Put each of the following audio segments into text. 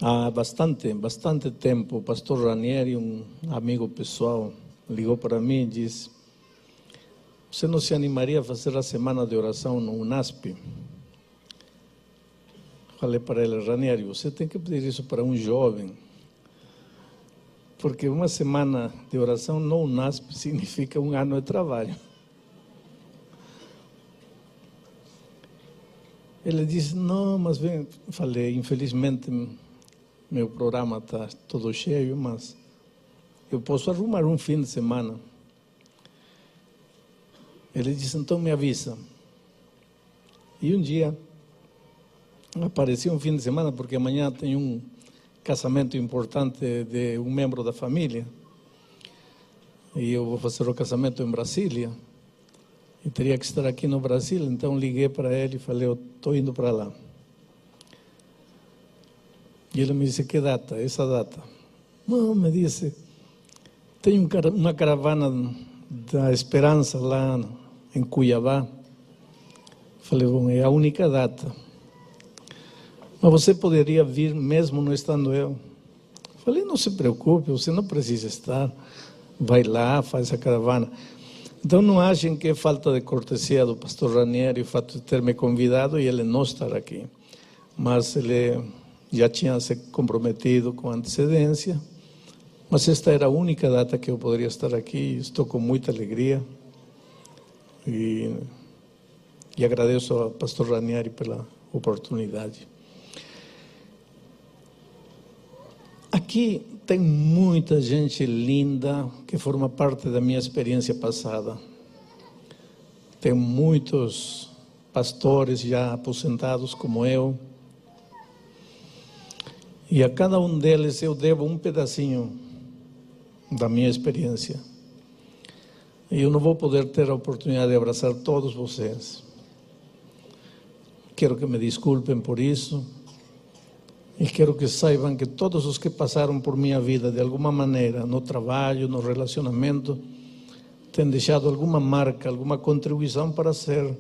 Há bastante tempo, o pastor Ranieri, um amigo pessoal, ligou para mim e disse: você não se animaria a fazer a semana de oração no UNASP? Falei para ele: Ranieri, você tem que pedir isso para um jovem, porque uma semana de oração no UNASP significa um ano de trabalho. Ele disse: não, mas vem. Falei: infelizmente meu programa está todo cheio, mas eu posso arrumar um fim de semana. Ele disse: então me avisa. E um dia apareceu um fim de semana, porque amanhã tem um casamento importante de um membro da família, e eu vou fazer o casamento em Brasília, e teria que estar aqui no Brasil. Então liguei para ele e falei: eu estou indo para lá. E ele me disse: que data? Essa data? Não, me disse, tem uma caravana da Esperança lá em Cuiabá. Falei: bom, é a única data. Mas você poderia vir mesmo não estando eu? Falei: não se preocupe, você não precisa estar. Vai lá, faz a caravana. Então não achem que é falta de cortesia do pastor Ranieri o fato de ter me convidado e ele não estar aqui. Mas ele já tinha se comprometido com antecedência. Mas esta era a única data que eu poderia estar aqui. Estou com muita alegria. E agradeço ao pastor Ranieri pela oportunidade. Aqui tem muita gente linda que forma parte da minha experiência passada. Tem muitos pastores já aposentados como eu. E a cada um deles eu devo um pedacinho da minha experiência. E eu não vou poder ter a oportunidade de abraçar todos vocês. Quero que me desculpem por isso. E quero que saibam que todos os que passaram por minha vida de alguma maneira, no trabalho, no relacionamento, têm deixado alguma marca, alguma contribuição para ser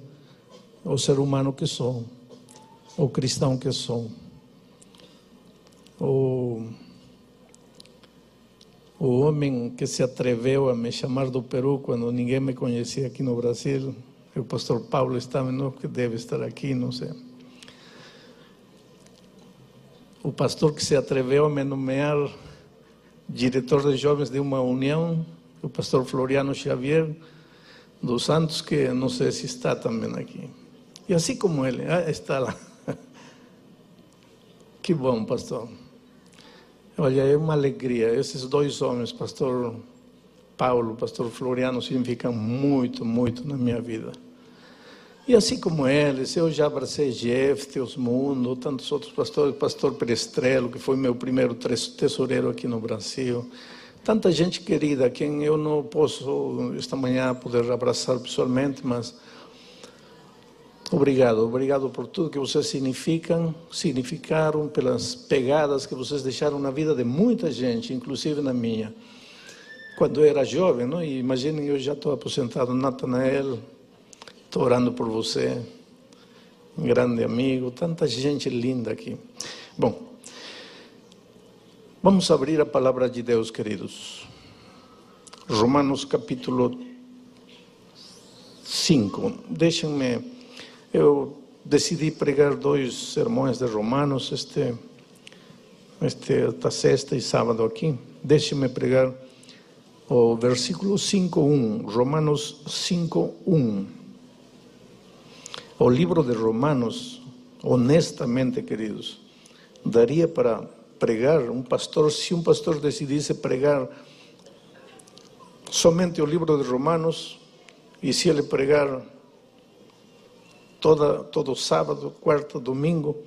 o ser humano que sou, o cristão que sou. O homem que se atreveu a me chamar do Peru quando ninguém me conhecia aqui no Brasil, o pastor Paulo Stameno, que deve estar aqui, não sei. O pastor que se atreveu a me nomear diretor de jovens de uma união, o pastor Floriano Xavier dos Santos, que não sei se está também aqui. E assim como ele, está lá. Que bom, pastor. Olha, é uma alegria. Esses dois homens, pastor Paulo, pastor Floriano, significam muito, muito na minha vida. E assim como eles, eu já abracei Jeff, Teosmundo, tantos outros pastores, pastor Perestrelo, que foi meu primeiro tesoureiro aqui no Brasil. Tanta gente querida, quem eu não posso esta manhã poder abraçar pessoalmente, mas obrigado por tudo que vocês significaram, pelas pegadas que vocês deixaram na vida de muita gente, inclusive na minha. Quando eu era jovem, não? E imaginem, eu já estou aposentado, Natanael, estou orando por você, um grande amigo, tanta gente linda aqui. Bom, vamos abrir a palavra de Deus, queridos. Romanos capítulo 5. Deixem-me, eu decidi pregar 2 sermões de Romanos, esta sexta e sábado aqui. Deixem-me pregar o versículo 5:1, Romanos 5:1. O livro de Romanos, honestamente, queridos, daria para pregar se um pastor decidisse pregar somente o livro de Romanos, e se ele pregar todo sábado, quarta, domingo,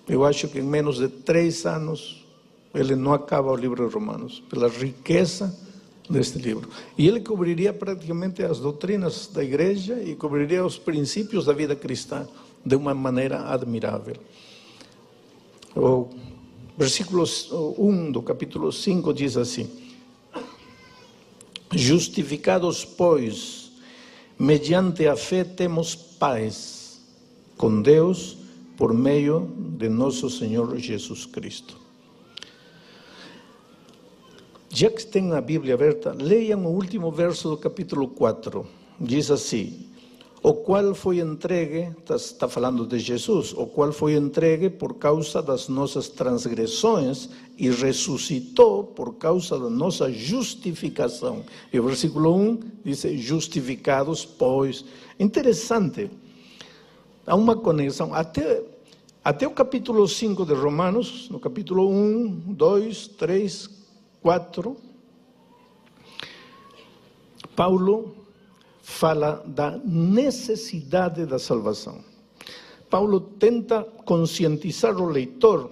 eu acho que em menos de 3 anos ele não acaba o livro de Romanos, pela riqueza deste livro. E ele cobriria praticamente as doutrinas da igreja e cobriria os princípios da vida cristã de uma maneira admirável. O versículo 1 do capítulo 5 diz assim: justificados, pois, mediante a fé temos paz com Deus por meio de nosso Senhor Jesus Cristo. Já que tem a Bíblia aberta, leiam o último verso do capítulo 4. Diz assim: o qual foi entregue, está falando de Jesus, o qual foi entregue por causa das nossas transgressões e ressuscitou por causa da nossa justificação. E o versículo 1 diz: justificados, pois. Interessante, há uma conexão. Até o capítulo 5 de Romanos, no capítulo 1, 2, 3, 4, Paulo fala da necessidade da salvação. Paulo tenta conscientizar o leitor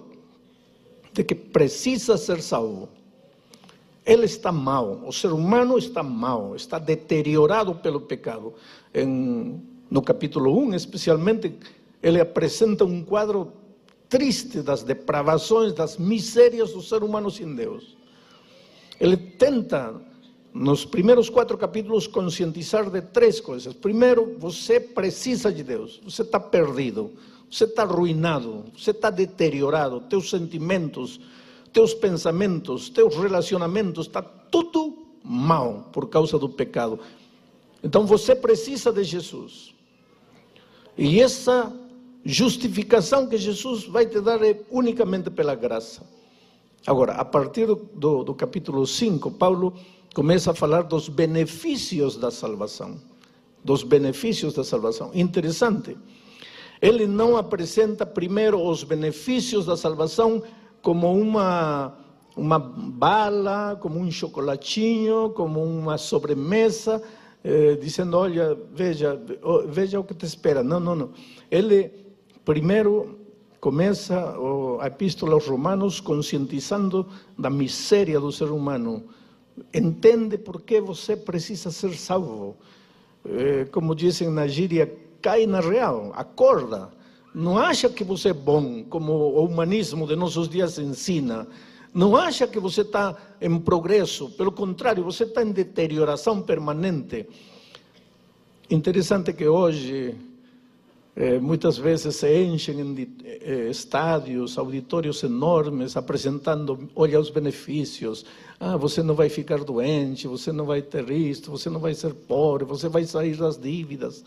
de que precisa ser salvo. Ele está mal, o ser humano está mal, está deteriorado pelo pecado. No capítulo 1, especialmente, ele apresenta um quadro triste das depravações, das misérias do ser humano sem Deus. Ele tenta, nos primeiros 4 capítulos, conscientizar de 3 coisas. Primeiro, você precisa de Deus, você está perdido, você está arruinado, você está deteriorado, teus sentimentos, teus pensamentos, teus relacionamentos, está tudo mal por causa do pecado. Então você precisa de Jesus. E essa justificação que Jesus vai te dar é unicamente pela graça. Agora, a partir do capítulo 5, Paulo começa a falar dos benefícios da salvação. Dos benefícios da salvação. Interessante. Ele não apresenta primeiro os benefícios da salvação como uma bala, como um chocolatinho, como uma sobremesa, dizendo: olha, veja o que te espera. Não. Ele primeiro começa a epístola aos Romanos conscientizando da miséria do ser humano. Entende por que você precisa ser salvo. Como dizem na gíria, cai na real, acorda. Não acha que você é bom, como o humanismo de nossos dias ensina. Não acha que você está em progresso. Pelo contrário, você está em deterioração permanente. Interessante que hoje, muitas vezes se enchem em estádios, auditórios enormes, apresentando: olha os benefícios. Você não vai ficar doente, você não vai ter isto, você não vai ser pobre, você vai sair das dívidas.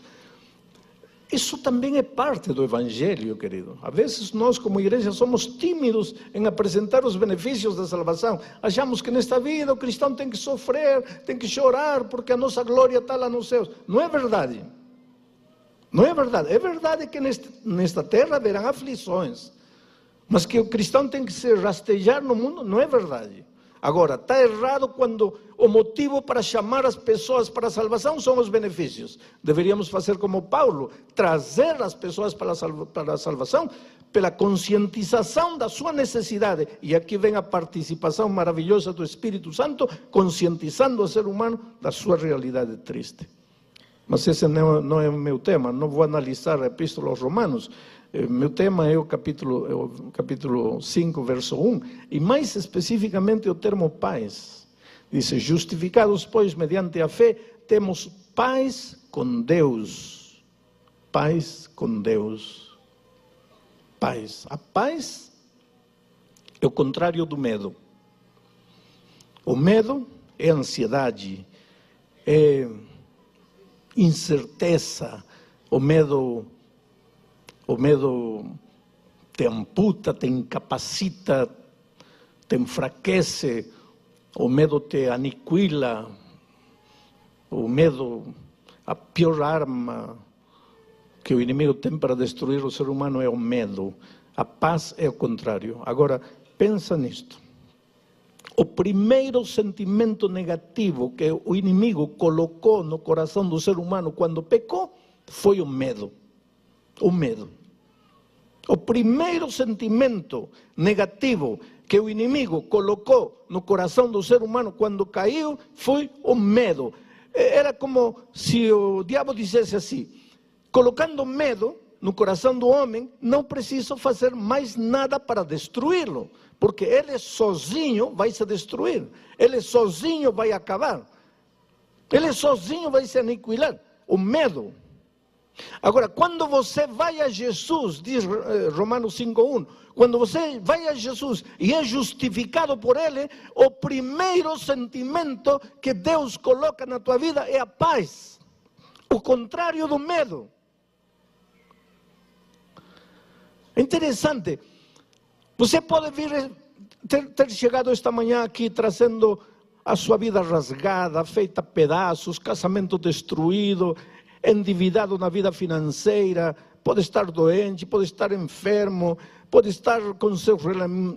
Isso também é parte do Evangelho, querido. Às vezes nós, como igreja, somos tímidos em apresentar os benefícios da salvação. Achamos que nesta vida o cristão tem que sofrer, tem que chorar, porque a nossa glória está lá nos céus. Não é verdade. Não é verdade. É verdade que nesta terra haverão aflições. Mas que o cristão tem que se rastejar no mundo, não é verdade. Agora, está errado quando o motivo para chamar as pessoas para a salvação são os benefícios. Deveríamos fazer como Paulo, trazer as pessoas para a salvação pela conscientização da sua necessidade. E aqui vem a participação maravilhosa do Espírito Santo, conscientizando o ser humano da sua realidade triste. Mas esse não é o meu tema, não vou analisar a Epístola aos Romanos. Meu tema é o capítulo 5, verso 1, e mais especificamente o termo paz. Diz: justificados, pois, mediante a fé, temos paz com Deus. Paz com Deus. Paz. A paz é o contrário do medo. O medo é ansiedade, é incerteza. O medo te amputa, te incapacita, te enfraquece. O medo te aniquila. O medo, a pior arma que o inimigo tem para destruir o ser humano é o medo. A paz é o contrário. Agora, pensa nisto. O primeiro sentimento negativo que o inimigo colocou no coração do ser humano quando pecou foi o medo. O medo. O primeiro sentimento negativo que o inimigo colocou no coração do ser humano quando caiu foi o medo. Era como se o diabo dissesse assim: colocando medo no coração do homem, não preciso fazer mais nada para destruí-lo, porque ele sozinho vai se destruir, ele sozinho vai acabar, ele sozinho vai se aniquilar. O medo. Agora, quando você vai a Jesus, diz Romanos 5:1, quando você vai a Jesus e é justificado por Ele, o primeiro sentimento que Deus coloca na tua vida é a paz, o contrário do medo. É interessante, você pode vir, ter chegado esta manhã aqui trazendo a sua vida rasgada, feita a pedaços, casamento destruído, endividado na vida financeira, pode estar doente, pode estar enfermo, pode estar com seus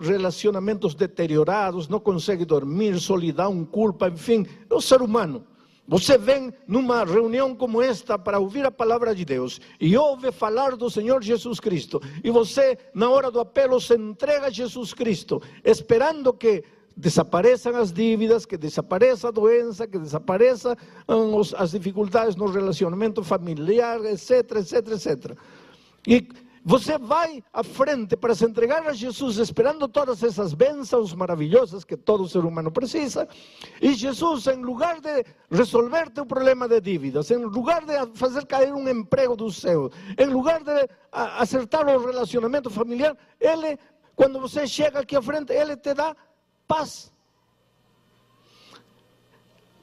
relacionamentos deteriorados, não consegue dormir, solidão, culpa, enfim, é um ser humano. Você vem numa reunião como esta para ouvir a palavra de Deus e ouve falar do Senhor Jesus Cristo, e você, na hora do apelo, se entrega a Jesus Cristo, esperando que desapareçam as dívidas, que desapareça a doença, que desapareçam as dificuldades no relacionamento familiar, etc, etc, etc. E você vai à frente para se entregar a Jesus, esperando todas essas bênçãos maravilhosas que todo ser humano precisa, e Jesus, em lugar de resolver teu problema de dívidas, em lugar de fazer cair um emprego do céu, em lugar de acertar o relacionamento familiar, Ele, quando você chega aqui à frente, Ele te dá paz.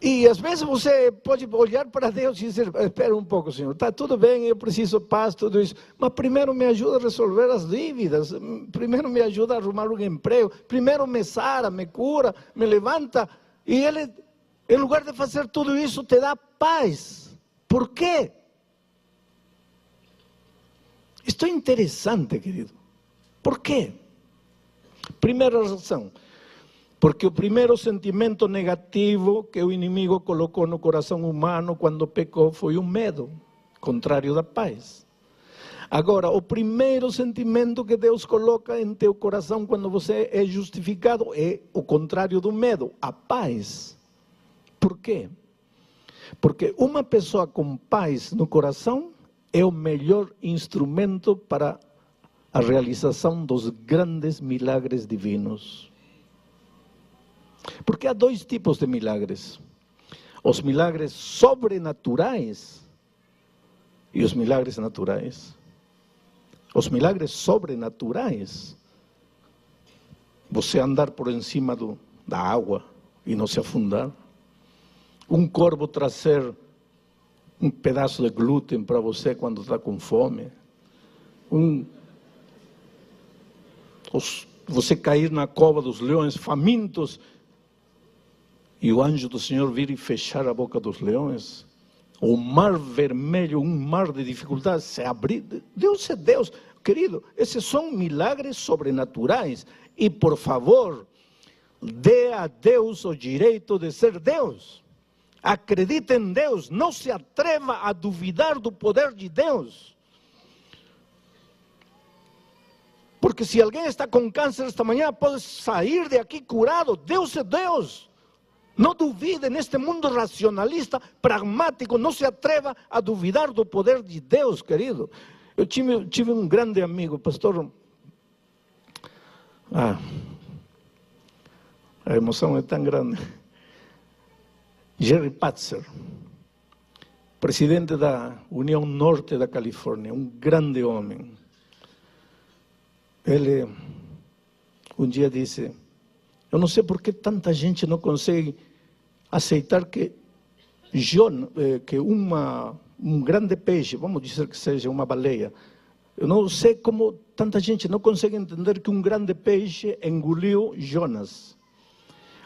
E às vezes você pode olhar para Deus e dizer: espera um pouco, Senhor, está tudo bem, eu preciso de paz, tudo isso, mas primeiro me ajuda a resolver as dívidas, primeiro me ajuda a arrumar um emprego, primeiro me sara, me cura, me levanta. E Ele, em lugar de fazer tudo isso, te dá paz. Por quê? Isto é interessante, querido. Por quê? Primeira razão, porque o primeiro sentimento negativo que o inimigo colocou no coração humano quando pecou foi o medo, contrário da paz. Agora, o primeiro sentimento que Deus coloca em teu coração quando você é justificado é o contrário do medo, a paz. Por quê? Porque uma pessoa com paz no coração é o melhor instrumento para a realização dos grandes milagres divinos. Porque há dois tipos de milagres: os milagres sobrenaturais e os milagres naturais. Os milagres sobrenaturais, você andar por cima da água e não se afundar, um corvo trazer um pedaço de glúten para você quando está com fome, você cair na cova dos leões famintos e o anjo do Senhor vir e fechar a boca dos leões, o mar vermelho, um mar de dificuldades, se abrir. Deus é Deus, querido. Esses são milagres sobrenaturais. E por favor, dê a Deus o direito de ser Deus. Acredite em Deus, não se atreva a duvidar do poder de Deus. Porque se alguém está com câncer esta manhã, pode sair de aqui curado. Deus é Deus. Não duvide neste mundo racionalista, pragmático, não se atreva a duvidar do poder de Deus, querido. Eu tive um grande amigo, pastor. A emoção é tão grande. Jerry Patzer, presidente da União Norte da Califórnia, um grande homem. Ele um dia disse: eu não sei por que tanta gente não consegue aceitar que um grande peixe, vamos dizer que seja uma baleia, eu não sei como tanta gente não consegue entender que um grande peixe engoliu Jonas.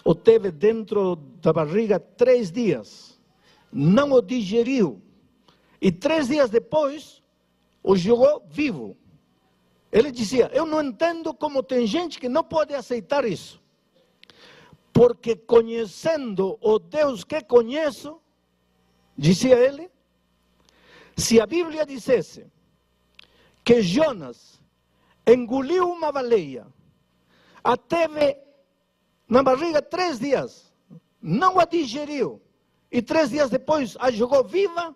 O teve dentro da barriga 3 dias, não o digeriu, e 3 dias depois o jogou vivo. Ele dizia: eu não entendo como tem gente que não pode aceitar isso. Porque conhecendo o Deus que conheço, dizia ele, se a Bíblia dissesse que Jonas engoliu uma baleia, a teve na barriga 3 dias, não a digeriu, e 3 dias depois a jogou viva,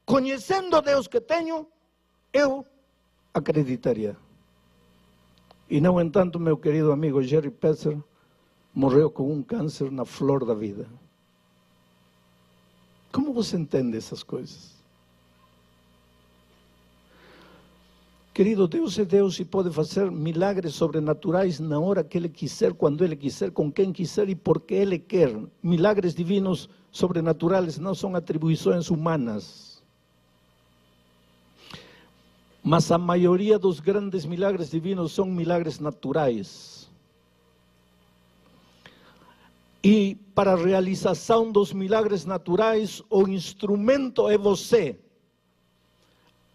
conhecendo o Deus que tenho, eu acreditaria. E no entanto, meu querido amigo Jerry Patzer morreu com um câncer na flor da vida. Como você entende essas coisas? Querido, Deus é Deus e pode fazer milagres sobrenaturais na hora que Ele quiser, quando Ele quiser, com quem quiser e porque Ele quer. Milagres divinos sobrenaturais não são atribuições humanas. Mas a maioria dos grandes milagres divinos são milagres naturais. E para a realização dos milagres naturais, o instrumento é você.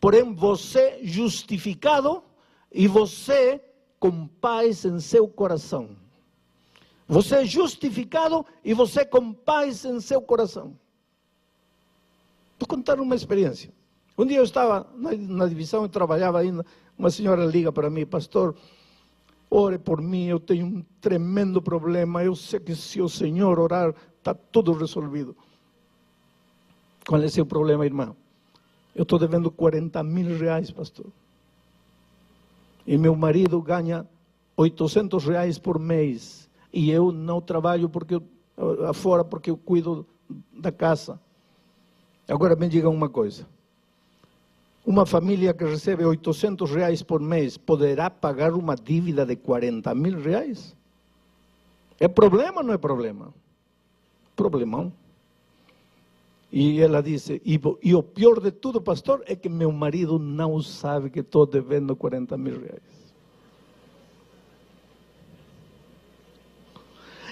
Porém, você justificado e você com paz em seu coração. Você é justificado e você com paz em seu coração. Vou contar uma experiência. Um dia eu estava na divisão, eu trabalhava ainda, uma senhora liga para mim: pastor, ore por mim, eu tenho um tremendo problema, eu sei que se o Senhor orar, está tudo resolvido. Qual é o seu problema, irmão? Eu estou devendo 40 mil reais, pastor. E meu marido ganha 800 reais por mês. E eu não trabalho afora porque eu cuido da casa. Agora me digam uma coisa. Uma família que recebe 800 reais por mês poderá pagar uma dívida de 40 mil reais? É problema ou não é problema? Problemão. E ela disse, e o pior de tudo, pastor, é que meu marido não sabe que estou devendo 40 mil reais.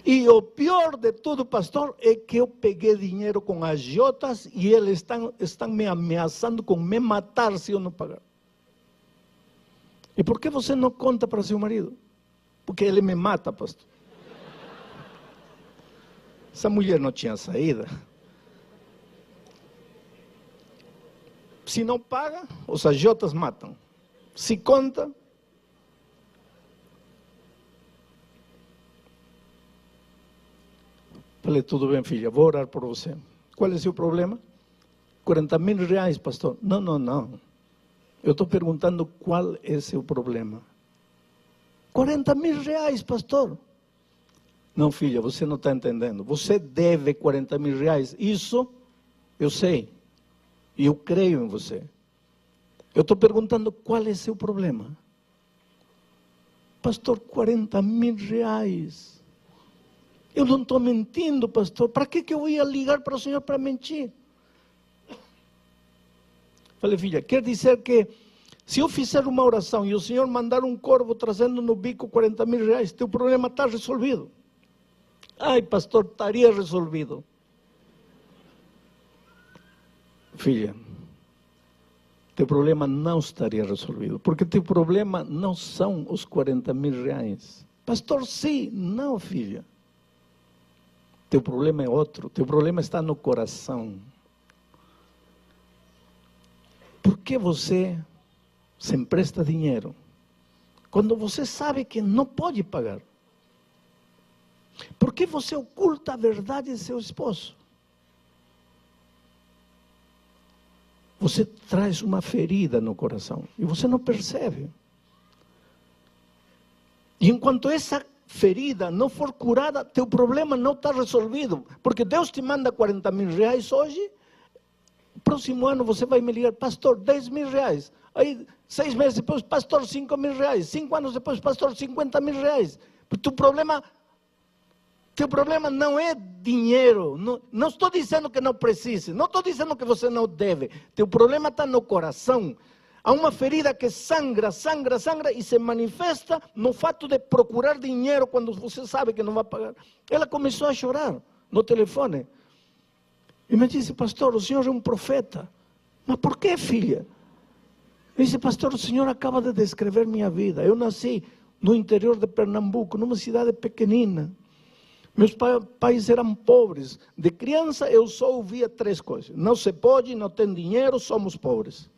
E o pior de tudo, pastor, é que eu peguei dinheiro com agiotas e eles estão me ameaçando com me matar se eu não pagar. E por que você não conta para seu marido? Porque ele me mata, pastor. Essa mulher não tinha saída. Se não paga, os agiotas matam. Se conta, falei, tudo bem, filha, vou orar por você. Qual é o seu problema? 40 mil reais, pastor. Não. Eu estou perguntando qual é o seu problema. 40 mil reais, pastor. Não, filha, você não está entendendo. Você deve 40 mil reais. Isso eu sei. E eu creio em você. Eu estou perguntando qual é o seu problema. Pastor, 40 mil reais. Eu não estou mentindo, pastor. Para que eu ia ligar para o senhor para mentir? Falei, filha, quer dizer que se eu fizer uma oração e o senhor mandar um corvo trazendo no bico 40 mil reais, teu problema está resolvido. Ai, pastor, estaria resolvido. Filha, teu problema não estaria resolvido, porque teu problema não são os 40 mil reais. Pastor, sim, não, filha. Teu problema é outro, teu problema está no coração. Por que você se empresta dinheiro quando você sabe que não pode pagar? Por que você oculta a verdade de seu esposo? Você traz uma ferida no coração e você não percebe. E enquanto essa ferida não for curada, teu problema não está resolvido. Porque Deus te manda 40 mil reais hoje, próximo ano você vai me ligar, pastor, 10 mil reais. Aí, 6 meses depois, pastor, 5 mil reais. 5 anos depois, pastor, 50 mil reais. Teu problema não é dinheiro. Não estou dizendo que não precise. Não estou dizendo que você não deve. Teu problema está no coração. Há uma ferida que sangra e se manifesta no fato de procurar dinheiro quando você sabe que não vai pagar. Ela começou a chorar no telefone. E me disse, pastor, o senhor é um profeta. Mas por que, filha? Eu disse, pastor, o senhor acaba de descrever minha vida. Eu nasci no interior de Pernambuco, numa cidade pequenina. Meus pais eram pobres. De criança eu só ouvia 3 coisas. Não se pode, não tem dinheiro, somos pobres.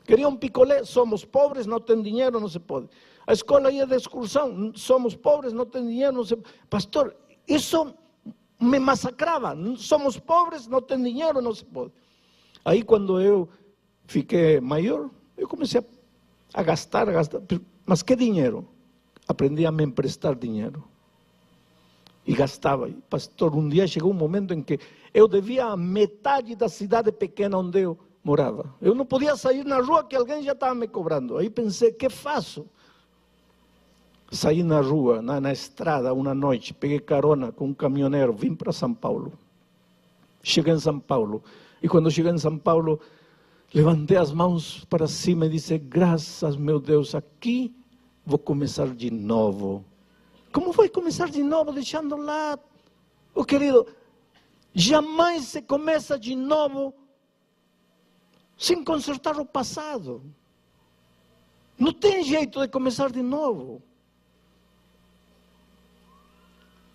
Queriam picolé, somos pobres, não tem dinheiro, não se pode. A escola ia de excursão, somos pobres, não tem dinheiro, não se pode. Pastor, isso me massacrava. Somos pobres, não tem dinheiro, não se pode. Aí quando eu fiquei maior, eu comecei a gastar. Mas que dinheiro? Aprendi a me emprestar dinheiro. E gastava. Pastor, um dia chegou um momento em que eu devia a metade da cidade pequena onde eu morava. Eu não podia sair na rua que alguém já estava me cobrando. Aí pensei, que faço? Saí na rua, na estrada, uma noite, peguei carona com um caminhoneiro, vim para São Paulo. Cheguei em São Paulo. E quando cheguei em São Paulo, levantei as mãos para cima e disse, graças, meu Deus, aqui vou começar de novo. Como vai começar de novo, deixando lá? Oh, querido, jamais se começa de novo sem consertar o passado. Não tem jeito de começar de novo.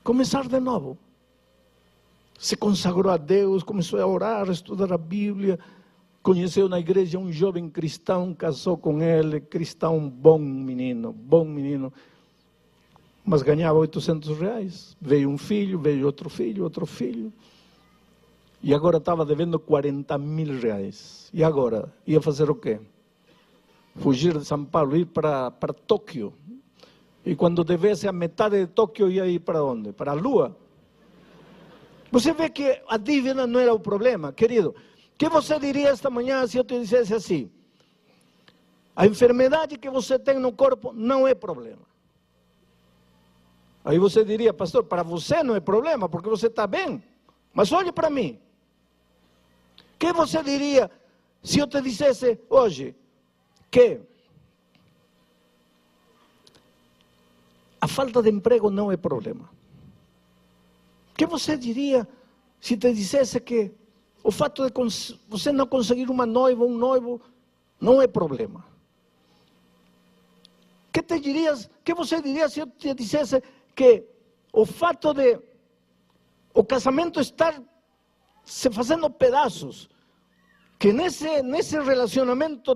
Começar de novo. Se consagrou a Deus, começou a orar, a estudar a Bíblia, conheceu na igreja um jovem cristão, casou com ele, cristão, bom menino, mas ganhava R$800. Veio um filho, veio outro filho, e agora estava devendo R$40.000. E agora? Ia fazer o quê? Fugir de São Paulo, ir para Tóquio. E quando devesse a metade de Tóquio, ia ir para onde? Para a Lua. Você vê que a dívida não era o problema, querido. O que você diria esta manhã se eu te dissesse assim? A enfermidade que você tem no corpo não é problema. Aí você diria, pastor, para você não é problema, porque você está bem. Mas olhe para mim. O que você diria se eu te dissesse hoje que a falta de emprego não é problema? O que você diria se te dissesse que o fato de você não conseguir uma noiva, um noivo, não é problema? O que você diria se eu te dissesse que o fato de o casamento estar se fazendo pedaços, que nesse relacionamento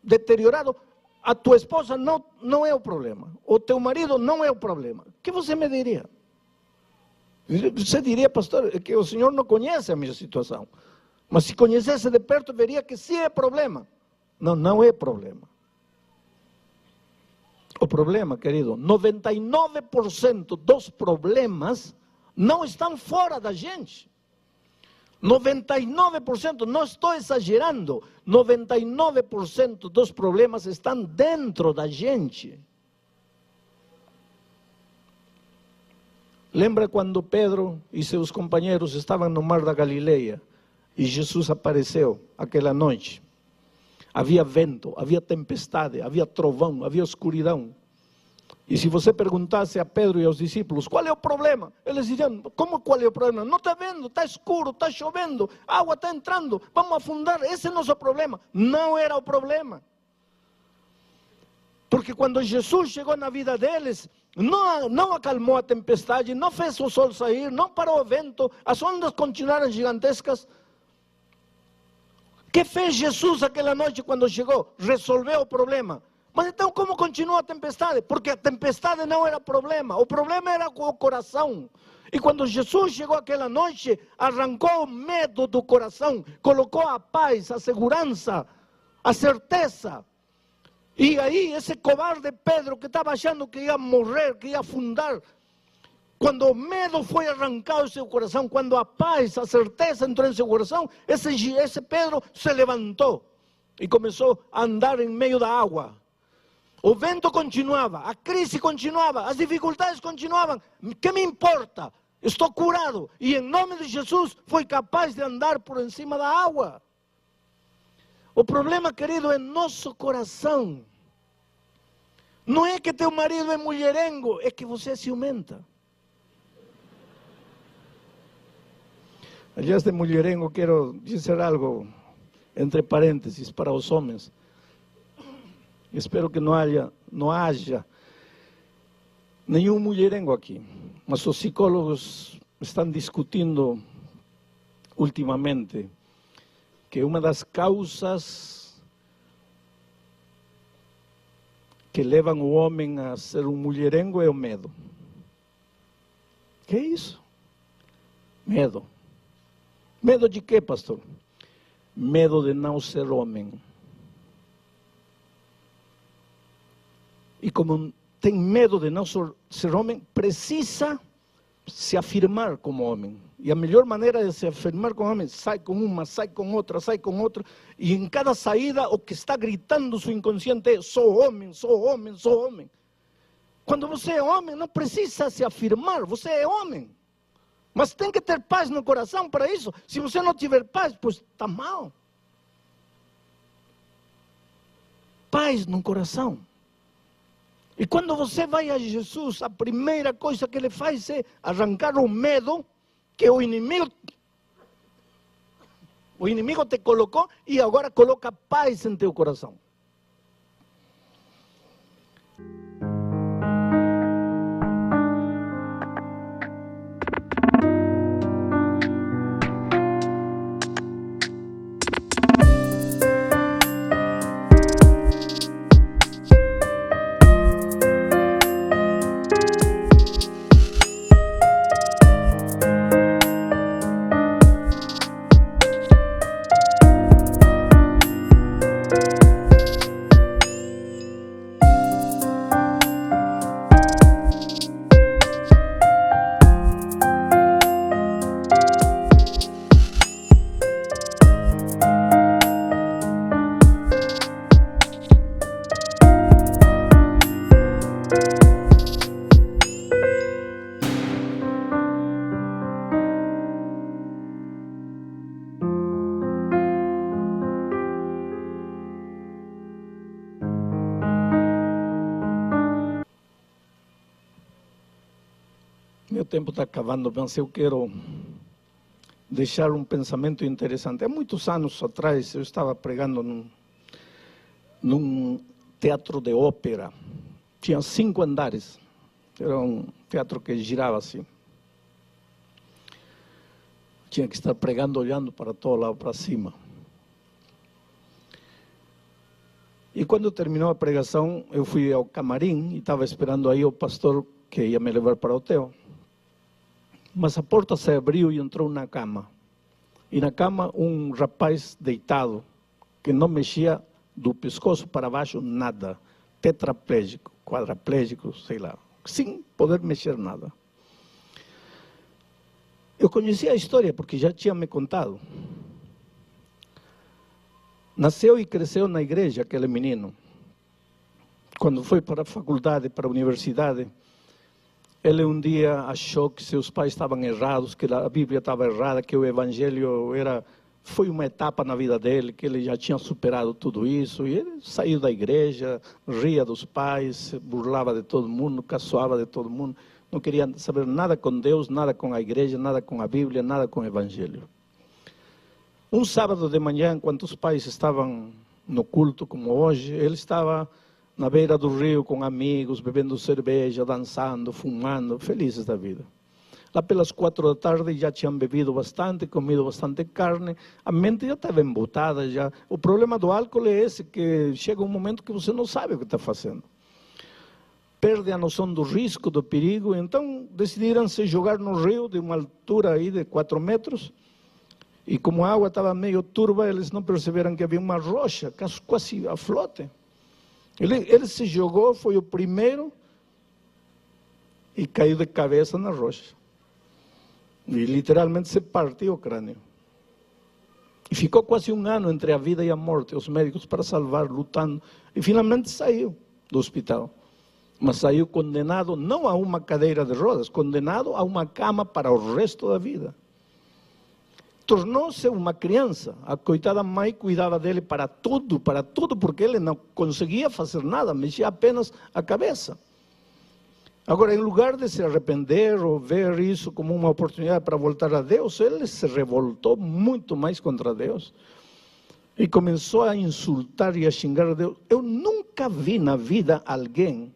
deteriorado, a tua esposa não é o problema, o teu marido não é o problema? O que você me diria? Você diria, pastor, que o senhor não conhece a minha situação. Mas se conhecesse de perto, veria que sim é problema. Não, não é problema. O problema, querido, 99% dos problemas não estão fora da gente. 99%, não estou exagerando, 99% dos problemas estão dentro da gente. Lembra quando Pedro e seus companheiros estavam no mar da Galileia e Jesus apareceu aquela noite? Havia vento, havia tempestade, havia trovão, havia escuridão. E se você perguntasse a Pedro e aos discípulos, qual é o problema? Eles diriam, como qual é o problema? Não está vendo, está escuro, está chovendo, a água está entrando, vamos afundar, esse é o nosso problema. Não era o problema. Porque quando Jesus chegou na vida deles, não acalmou a tempestade, não fez o sol sair, não parou o vento, as ondas continuaram gigantescas. O que fez Jesus aquela noite quando chegou? Resolveu o problema. Mas então como continua a tempestade? Porque a tempestade não era o problema era o coração. E quando Jesus chegou aquela noite, arrancou o medo do coração, colocou a paz, a segurança, a certeza. E aí esse covarde Pedro que estava achando que ia morrer, que ia afundar, quando o medo foi arrancado do seu coração, quando a paz, a certeza entrou em seu coração, esse Pedro se levantou e começou a andar em meio da água. O vento continuava, a crise continuava, as dificuldades continuavam. Que me importa? Estou curado. E em nome de Jesus foi capaz de andar por cima da água. O problema, querido, é nosso coração. Não é que teu marido é mulherengo, é que você é ciumenta. Aliás, de mulherengo quero dizer algo, entre parênteses, para os homens. Espero que não haja nenhum mulherengo aqui. Mas os psicólogos estão discutindo ultimamente que uma das causas que levam o homem a ser um mulherengo é o medo. Que é isso? Medo. Medo de quê, pastor? Medo de não ser homem. E como tem medo de não ser homem, precisa se afirmar como homem. E a melhor maneira de se afirmar com homem, sai com uma, sai com outra, e em cada saída o que está gritando seu inconsciente é: sou homem, sou homem, sou homem. Quando você é homem, não precisa se afirmar, você é homem. Mas tem que ter paz no coração para isso. Se você não tiver paz, pois está mal. Paz no coração. E quando você vai a Jesus, a primeira coisa que ele faz é arrancar o medo que o inimigo te colocou e agora coloca paz em teu coração. Meu tempo está acabando, mas eu quero deixar um pensamento interessante. Há muitos anos atrás, eu estava pregando num teatro de ópera. Tinha 5 andares. Era um teatro que girava assim. Tinha que estar pregando olhando para todo lado, para cima. E quando terminou a pregação, eu fui ao camarim e estava esperando aí o pastor que ia me levar para o hotel. Mas a porta se abriu e entrou na cama. E na cama um rapaz deitado, que não mexia do pescoço para baixo nada. Tetraplégico, quadraplégico, sei lá. Sem poder mexer nada. Eu conhecia a história porque já tinha me contado. Nasceu e cresceu na igreja aquele menino. Quando foi para a faculdade, para a universidade, ele um dia achou que seus pais estavam errados, que a Bíblia estava errada, que o Evangelho foi uma etapa na vida dele, que ele já tinha superado tudo isso. E ele saiu da igreja, ria dos pais, burlava de todo mundo, caçoava de todo mundo. Não queria saber nada com Deus, nada com a igreja, nada com a Bíblia, nada com o Evangelho. Um sábado de manhã, enquanto os pais estavam no culto, como hoje, ele estava na beira do rio com amigos, bebendo cerveja, dançando, fumando, felizes da vida. Lá pelas 4 da tarde já tinham bebido bastante, comido bastante carne, a mente já estava embotada. Já. O problema do álcool é esse, que chega um momento que você não sabe o que está fazendo. Perde a noção do risco, do perigo, então decidiram se jogar no rio de uma altura aí de 4 metros, e como a água estava meio turva, eles não perceberam que havia uma rocha, quase a flote. Ele se jogou, foi o primeiro, e caiu de cabeça na rocha. E literalmente se partiu o crânio. E ficou quase 1 ano entre a vida e a morte, os médicos para salvar, lutando. E finalmente saiu do hospital. Mas saiu condenado não a uma cadeira de rodas, condenado a uma cama para o resto da vida. Tornou-se uma criança. A coitada mãe cuidava dele para tudo, porque ele não conseguia fazer nada, mexia apenas a cabeça. Agora, em lugar de se arrepender ou ver isso como uma oportunidade para voltar a Deus, ele se revoltou muito mais contra Deus. E começou a insultar e a xingar a Deus. Eu nunca vi na vida alguém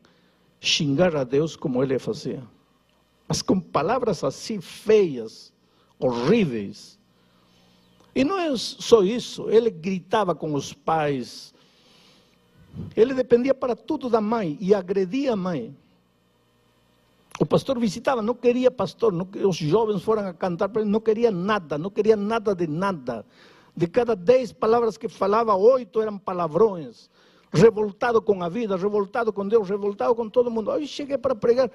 xingar a Deus como ele fazia. Mas com palavras assim feias, horríveis. E não é só isso, ele gritava com os pais, ele dependia para tudo da mãe e agredia a mãe. O pastor visitava, não queria pastor, os jovens foram a cantar para ele, não queria nada de nada. De cada 10 palavras que falava, 8 eram palavrões. Revoltado com a vida, revoltado com Deus, revoltado com todo mundo. Aí cheguei para pregar.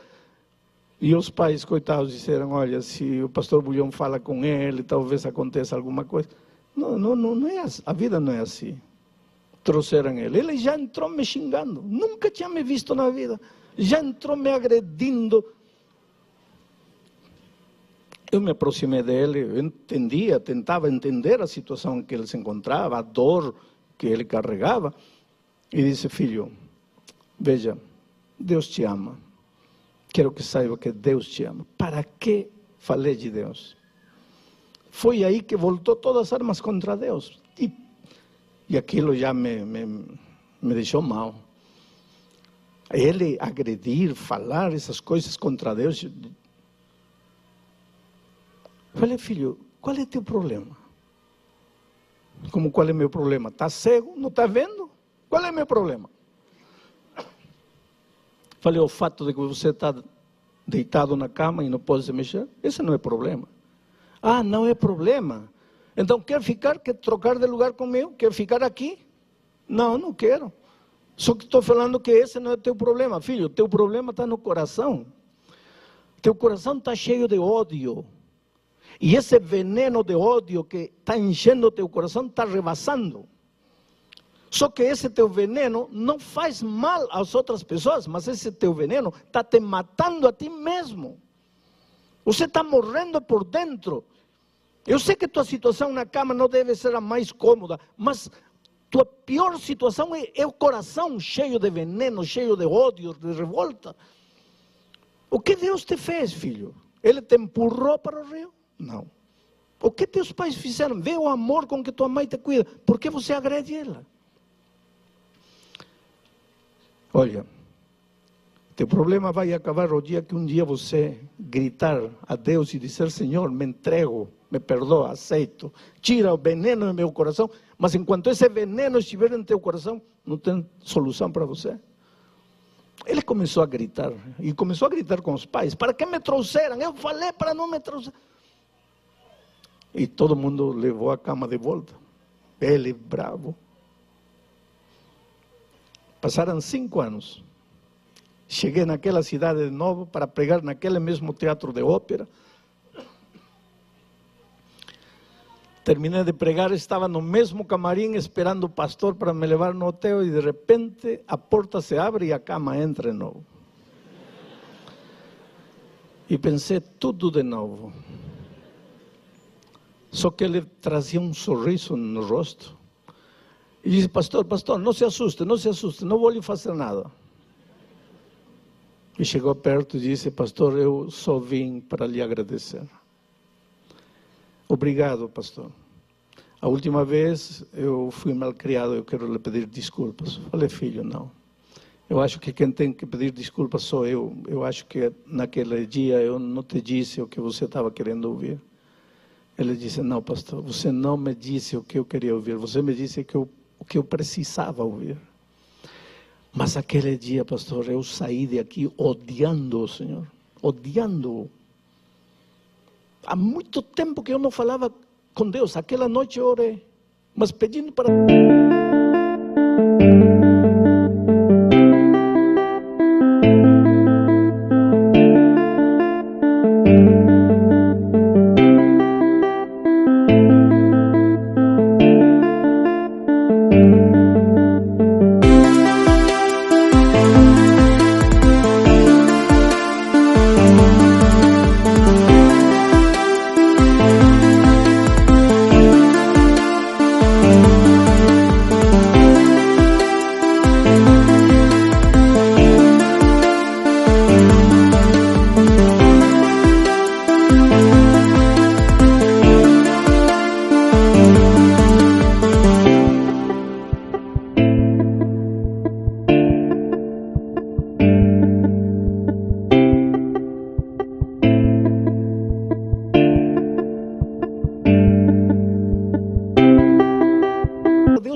E os pais, coitados, disseram, olha, se o pastor Bulhão fala com ele, talvez aconteça alguma coisa. Não é assim. A vida não é assim. Trouxeram ele. Ele já entrou me xingando. Nunca tinha me visto na vida. Já entrou me agredindo. Eu me aproximei dele, eu entendia, tentava entender a situação em que ele se encontrava, a dor que ele carregava. E disse, filho, veja, Deus te ama. Quero que saiba que Deus te ama. ¿Para que falei de Deus? Foi aí que voltou todas as armas contra Deus. E aquilo já me deixou mal. Ele agredir, falar essas coisas contra Deus. Falei, filho, qual é teu problema? Como qual é meu problema? Está cego? Não está vendo? Qual é meu problema? Falei, o fato de que você está deitado na cama e não pode se mexer, esse não é problema. Ah, não é problema? Então quer ficar, quer trocar de lugar comigo? Quer ficar aqui? Não, não quero. Só que estou falando que esse não é teu problema. Filho, teu problema está no coração. Teu coração está cheio de ódio. E esse veneno de ódio que está enchendo o teu coração está rebaçando. Só que esse teu veneno não faz mal às outras pessoas, mas esse teu veneno está te matando a ti mesmo. Você está morrendo por dentro. Eu sei que tua situação na cama não deve ser a mais cômoda, mas tua pior situação é o coração cheio de veneno, cheio de ódio, de revolta. O que Deus te fez, filho? Ele te empurrou para o rio? Não. O que teus pais fizeram? Vê o amor com que tua mãe te cuida. Por que você agrede ela? Olha, teu problema vai acabar o dia que um dia você gritar a Deus e dizer, Senhor, me entrego, me perdoa, aceito, tira o veneno do meu coração, mas enquanto esse veneno estiver em teu coração, não tem solução para você. Ele começou a gritar, e começou a gritar com os pais, para que me trouxeram? Eu falei para não me trouxer. E todo mundo levou a cama de volta, ele bravo. Passaram 5 anos. Cheguei naquela cidade de novo para pregar naquele mesmo teatro de ópera. Terminei de pregar, estava no mesmo camarim esperando o pastor para me levar no hotel e de repente a porta se abre e a cama entra de novo. E pensei tudo de novo. Só que ele trazia um sorriso no rosto. E disse, pastor, não se assuste, não vou lhe fazer nada. E chegou perto e disse, pastor, eu só vim para lhe agradecer. Obrigado, pastor. A última vez eu fui malcriado, eu quero lhe pedir desculpas. Falei, filho, não. Eu acho que quem tem que pedir desculpas sou eu. Eu acho que naquele dia eu não te disse o que você estava querendo ouvir. Ele disse, não, pastor, você não me disse o que eu queria ouvir. Você me disse o que eu precisava ouvir. Mas aquele dia, pastor, eu saí de aqui odiando o Senhor. Odiando-o. Há muito tempo que eu não falava com Deus. Aquela noite eu orei, mas pedindo para...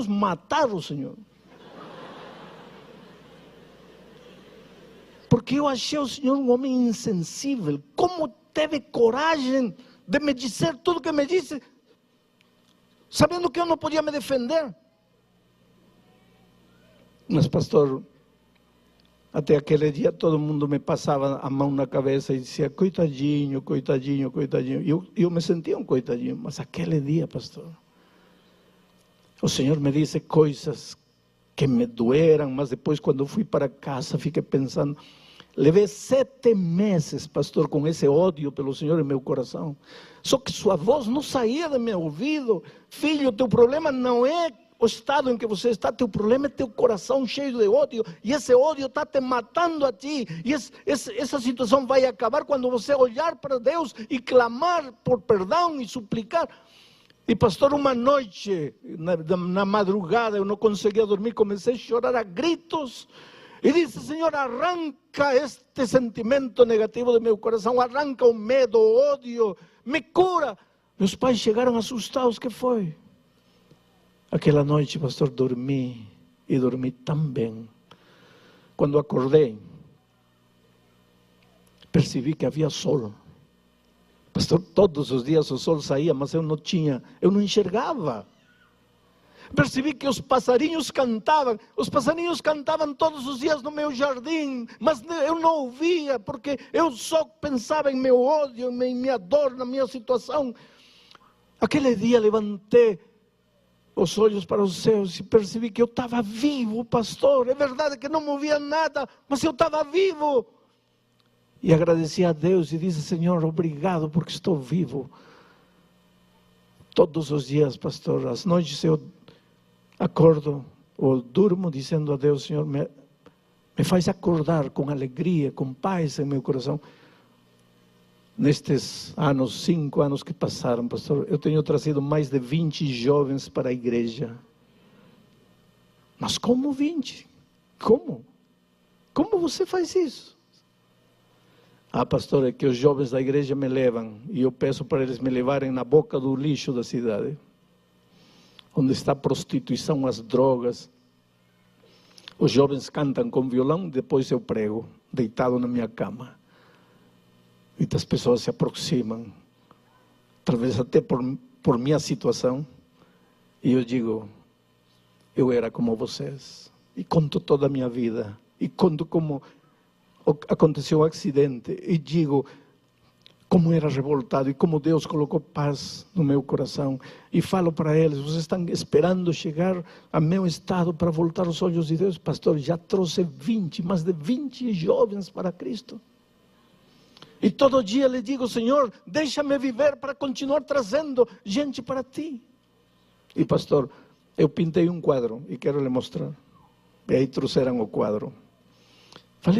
matar o Senhor. Porque eu achei o Senhor um homem insensível. Como teve coragem de me dizer tudo que me disse, sabendo que eu não podia me defender? Mas pastor, Até aquele dia todo mundo me passava a mão na cabeça e dizia, coitadinho, coitadinho, coitadinho. Eu me sentia um coitadinho, mas aquele dia, pastor, o Senhor me disse coisas que me doeram, mas depois quando eu fui para casa fiquei pensando, levei 7 meses, pastor, com esse ódio pelo Senhor em meu coração. Só que sua voz não saía do meu ouvido. Filho, teu problema não é o estado em que você está, teu problema é teu coração cheio de ódio, e esse ódio está te matando a ti, e essa situação vai acabar quando você olhar para Deus e clamar por perdão e suplicar. E pastor, uma noite, na madrugada, eu não conseguia dormir, comecei a chorar a gritos, e disse, Senhor, arranca este sentimento negativo do meu coração, arranca o medo, o ódio, me cura. Meus pais chegaram assustados, o que foi? Aquela noite, pastor, dormi, e dormi tão bem. Quando acordei, percebi que havia sol. Pastor, todos os dias o sol saía, mas eu não enxergava. Percebi que os passarinhos cantavam todos os dias no meu jardim, mas eu não ouvia, porque eu só pensava em meu ódio, em minha dor, na minha situação. Aquele dia levantei os olhos para os céus e percebi que eu estava vivo, pastor. É verdade que não movia nada, mas eu estava vivo. E agradeci a Deus e disse, Senhor, obrigado porque estou vivo. Todos os dias, pastor, às noites eu acordo ou durmo dizendo a Deus, Senhor, me faz acordar com alegria, com paz em meu coração. Nestes anos, 5 anos que passaram, pastor, eu tenho trazido mais de 20 jovens para a igreja. Mas como 20? Como? Como você faz isso? Ah, pastor, é que os jovens da igreja me levam, e eu peço para eles me levarem na boca do lixo da cidade, onde está a prostituição, as drogas. Os jovens cantam com violão, depois eu prego, deitado na minha cama. Muitas pessoas se aproximam, talvez até por minha situação, e eu digo, eu era como vocês, e conto toda a minha vida, e conto como aconteceu o acidente, e digo como era revoltado, e como Deus colocou paz no meu coração, e falo para eles, vocês estão esperando chegar a meu estado para voltar os olhos de Deus? Pastor, já trouxe mais de 20 jovens para Cristo. E todo dia lhe digo, Senhor, deixa-me viver para continuar trazendo gente para ti. E pastor, eu pintei um quadro e quero lhe mostrar. E aí trouxeram o quadro.